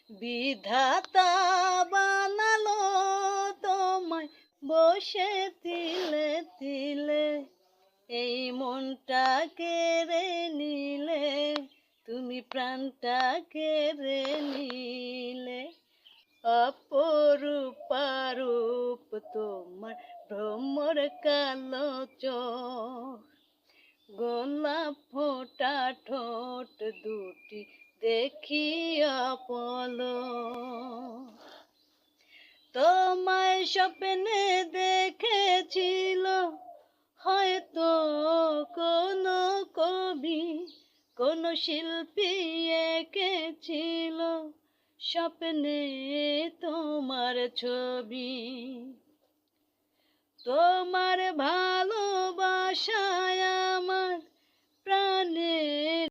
বিধাতা বানালো তোমায় বসে তিলে তিলে, এই মনটা কেড়ে নিলে, তুমি প্রাণটা কেড়ে নিলে। অপরূপা রূপ তোমার ভ্রমর কালো চোখ, গোলাপ ফোঁটা ঠোঁট দুটি দেখিয়া পলক। তোমায় স্বপ্নে দেখেছিল হয়তো কোনো কবি, কোনো শিল্পী এঁকেছিল স্বপ্নে তোমার ছবি। তোমার ভালোবাসা